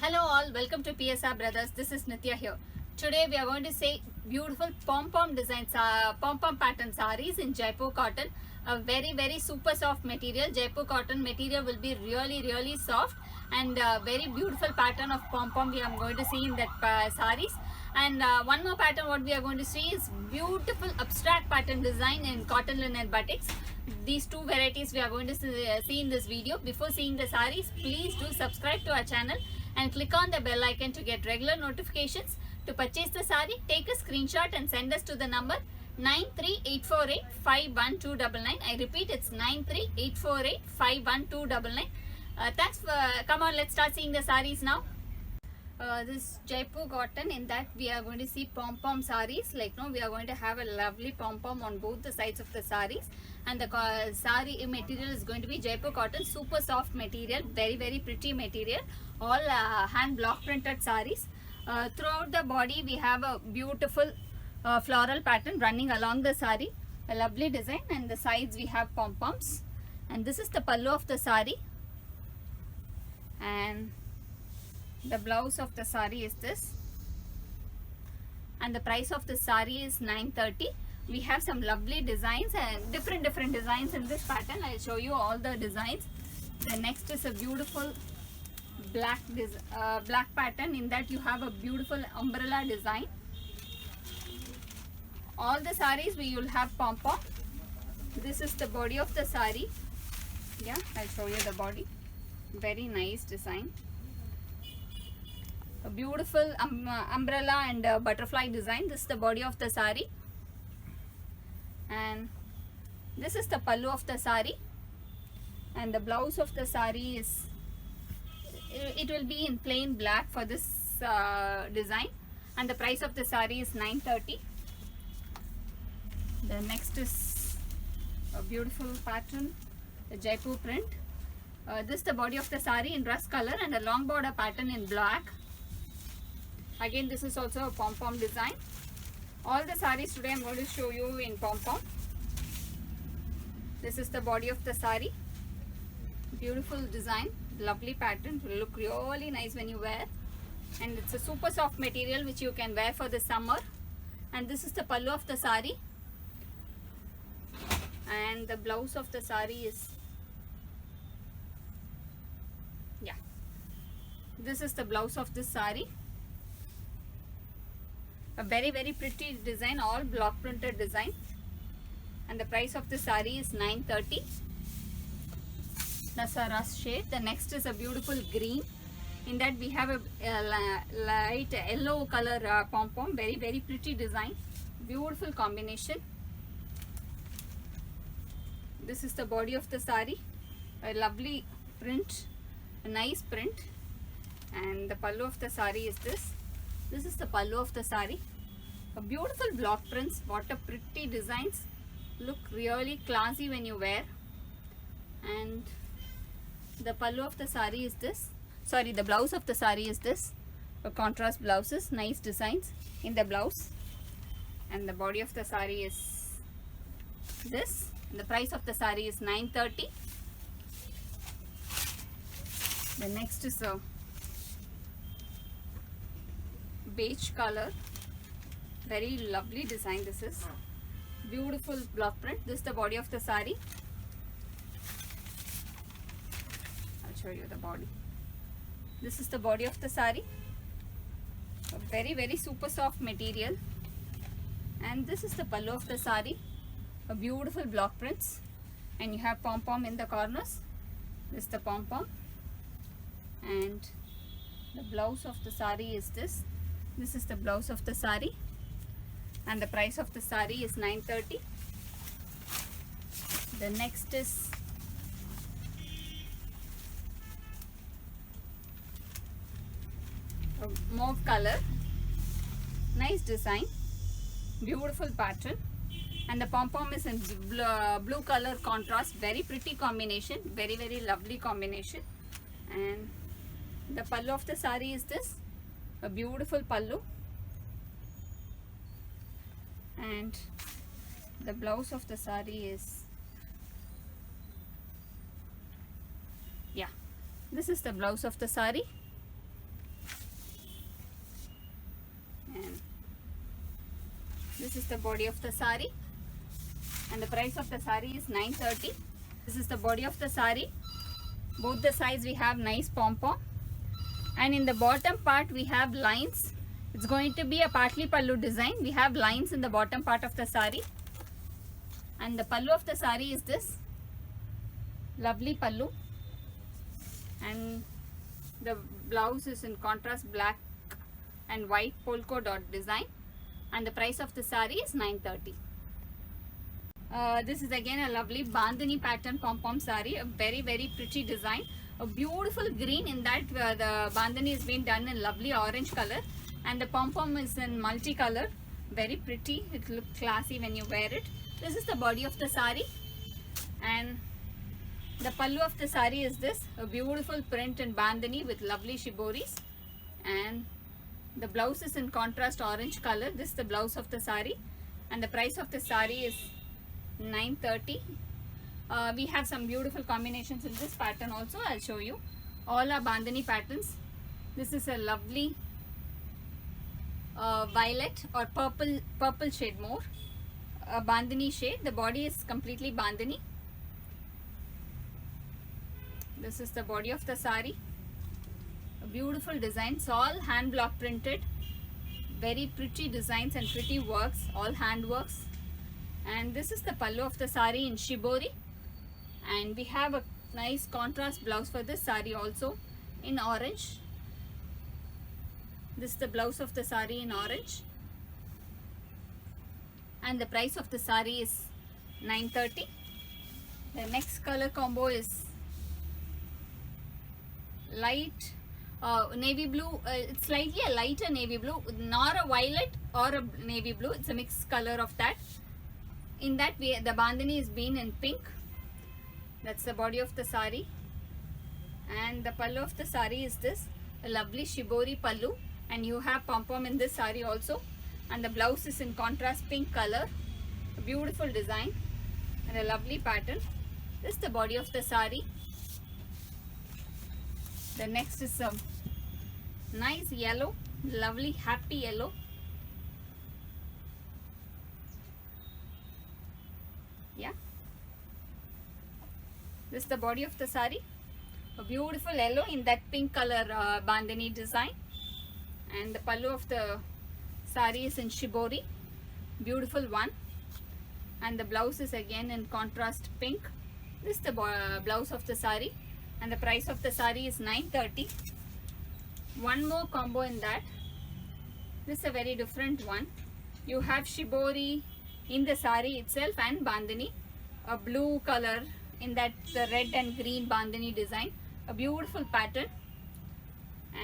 Hello all, welcome to PSR Brothers. This is Nitya here. Today we are going to say beautiful pom-pom designs, pom-pom pattern sarees in Jaipur cotton. A very super soft material. Jaipur cotton material will be really soft and very beautiful pattern of pom-pom we are going to see in that sarees. And one more pattern what we are going to see is beautiful abstract pattern design in cotton linen batiks. These two varieties we are going to see in this video. Before seeing the sarees, please do subscribe to our channel and click on the bell icon to get regular notifications. To purchase the saree, take a screenshot and send us to the number 938485129. I repeat, it's 938485129. Thanks for, come on, let's start seeing the sarees now. This Jaipur cotton, in that we are going to see pom-pom sarees. Like we are going to have a lovely pom-pom on both the sides of the sarees, and the saree material is going to be Jaipur cotton, super soft material, very pretty material, all hand block printed sarees. Throughout the body we have a beautiful floral pattern running along the saree, a lovely design, and the sides we have pom-poms. And this is the pallu of the saree, and the blouse of the saree is this, and the price of the saree is 930. We have some lovely designs and different designs in this pattern. I'll show you all the designs. The next is a beautiful black pattern. In that you have a beautiful umbrella design. All the sarees we will have pom-pom. This is the body of the saree. Yeah, I'll show you the body. Very nice design. A beautiful umbrella and butterfly design. This is the body of the saree, and this is the pallu of the saree, and the blouse of the saree is, it will be in plain black for this design, and the price of the saree is 930. The next is a beautiful pattern, the Jaipur print. This is the body of the saree in rust color and a long border pattern in black. Again, this is also a pom-pom design. All the sarees today I am going to show you in pom-pom. This is the body of the saree. Beautiful design, lovely pattern, will look really nice when you wear. And it's a super soft material which you can wear for the summer. And this is the pallu of the saree. And the blouse of the saree is, yeah, this is the blouse of this saree. A very pretty design, all block printed design, and the price of the saree is 930. That's a rust shade. The next is a beautiful green. In that we have a light yellow color pom-pom. Very pretty design, beautiful combination. This is the body of the saree, a lovely print, a nice print, and the pallu of the saree is this. This is the pallu of the saree. A beautiful block prints. What a pretty designs. Look really classy when you wear. And the pallu of the saree is this. Sorry, the blouse of the saree is this. A contrast blouses. Nice designs in the blouse. And the body of the saree is this. And the price of the saree is 930. The next is a beige color, very lovely design. This is beautiful block print. This is the body of the saree. I'll show you the body. This is the body of the saree, a very super soft material. And this is the pallu of the saree, a beautiful block prints, and you have pom-pom in the corners. This is the pom-pom, and the blouse of the saree is this. This is the blouse of the saree, and the price of the saree is 930. The next is a mauve color, nice design, beautiful pattern, and the pom-pom is in blue color contrast. Very pretty combination, very lovely combination. And the pallu of the saree is this, a beautiful pallu, and the blouse of the saree is, yeah, this is the blouse of the saree. And this is the body of the sari, and the price of the sari is 930. This is the body of the sari. Both the sides we have nice pom-pom, and in the bottom part we have lines. It's going to be a partly pallu design. We have lines in the bottom part of the sari, and the pallu of the sari is this lovely pallu, and the blouse is in contrast black and white polka dot design, and the price of the sari is 930. This is again a lovely bandhani pattern pom-pom sari, a very pretty design, a beautiful green. In that the bandhani has been done in lovely orange color, and the pom-pom is in multicolor, very pretty. It looks classy when you wear it. This is the body of the sari, and the pallu of the sari is this, a beautiful print in bandhani with lovely shiboris, and the blouse is in contrast orange color. This is the blouse of the sari, and the price of the sari is 930. We have some beautiful combinations in this pattern also. I'll show you. All are bandhani patterns. This is a lovely violet or purple shade, more a bandhani shade. The body is completely bandhani. This is the body of the sari, a beautiful designs, all hand block printed, very pretty designs and pretty works, all hand works. And this is the pallu of the sari in shibori, and we have a nice contrast blouse for this sari also in orange. This is the blouse of the sari in orange, and the price of the sari is 930. The next color combo is light navy blue. It's slightly a lighter navy blue, not a violet or a navy blue. It's a mixed color of that. In that way, the bandhani is been in pink. That's the body of the sari, and the pallu of the sari is this, a lovely shibori pallu, and you have pom-pom in this sari also, and the blouse is in contrast pink color, a beautiful design and a lovely pattern. This is the body of the sari. The next is a nice yellow, lovely happy yellow. Yeah, this is the body of the sari, a beautiful yellow in that pink color bandhani design, and the pallu of the sari is in shibori, beautiful one, and the blouse is again in contrast pink. This is the blouse of the sari, and the price of the sari is 930. One more combo in that. This is a very different one. You have shibori in the sari itself and bandhani, a blue color in that the red and green bandhani design, a beautiful pattern,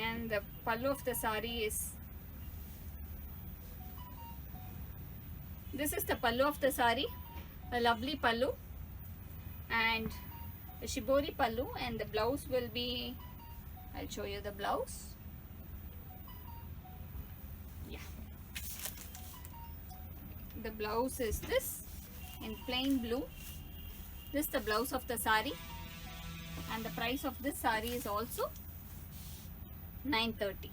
and the pallu of the sari is, this is the pallu of the sari, a lovely pallu and a shibori pallu, and the blouse will be, I'll show you the blouse. Yeah, the blouse is this in plain blue. This is the blouse of the sari, and the price of this sari is also 930.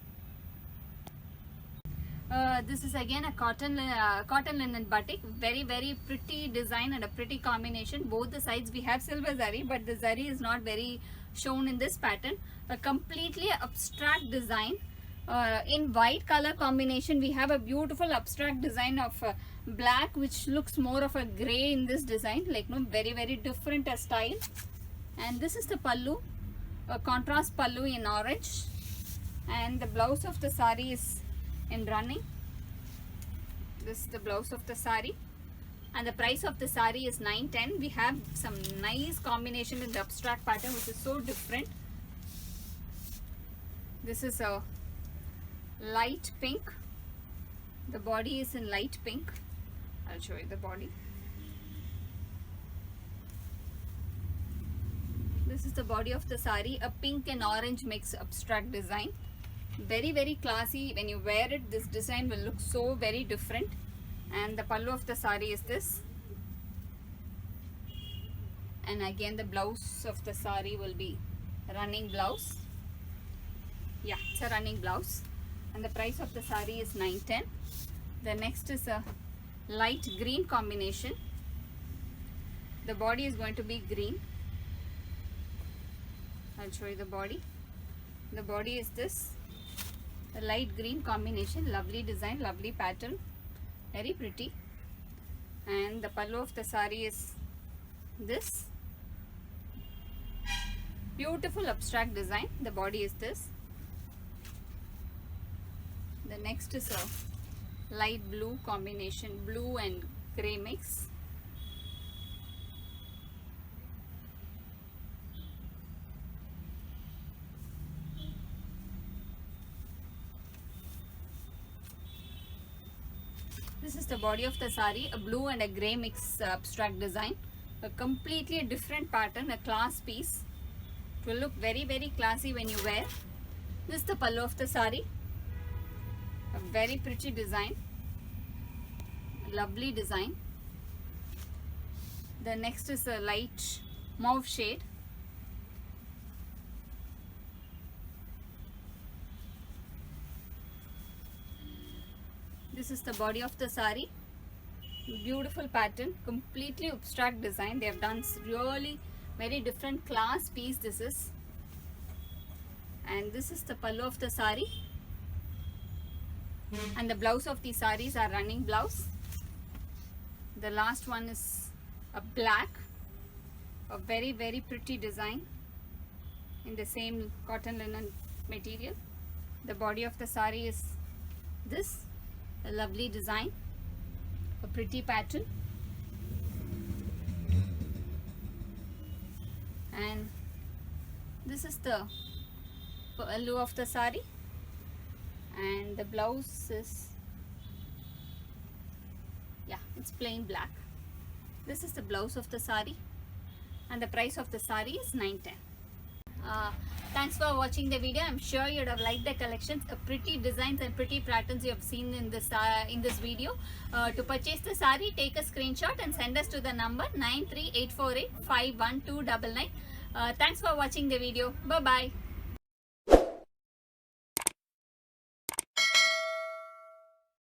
This is again a cotton linen batik, very pretty design and a pretty combination. Both the sides we have silver zari, but the zari is not very shown in this pattern. A completely abstract design in white color combination. We have a beautiful abstract design of black, which looks more of a gray in this design, like no, very different style. And this is the pallu, a contrast pallu in orange, and the blouse of the sari is in running. This is the blouse of the sari, and the price of the sari is 910. We have some nice combination in the abstract pattern, which is so different. This is a light pink. The body is in light pink. I'll show you the body. This is the body of the sari, a pink and orange mix abstract design. Very classy. When you wear it, this design will look so very different. And the pallu of the sari is this, and again the blouse of the sari will be running blouse. Yeah, it's a running blouse. and the price of the saree is 910. The next is a light green combination. The body is going to be green. I'll show you the body. The body is this, a light green combination, lovely design, lovely pattern, very pretty. And the pallu of the saree is this, beautiful abstract design. The body is this. The next is a light blue combination, blue and grey mix. This is the body of the saree, a blue and a grey mix abstract design, a completely different pattern, a class piece. It will look very, very classy when you wear. This is the pallu of the saree, a very pretty design, lovely design. The next is a light mauve shade. This is the body of the saree, beautiful pattern, completely abstract design. They have done really very different class piece this is. And this is the pallu of the saree, and the blouse of these sarees are running blouse. The last one is a black, a very, very pretty design in the same cotton linen material. The body of the saree is this, a lovely design, a pretty pattern. And this is the pallu of the saree, and the blouse is, yeah, it's plain black. This is the blouse of the saree, and the price of the saree is 910. Thanks for watching the video. I'm sure you'd have liked the collections, pretty designs and pretty patterns you have seen in this video. To purchase the saree, take a screenshot and send us to the number 93848 51299. Thanks for watching the video. Bye bye.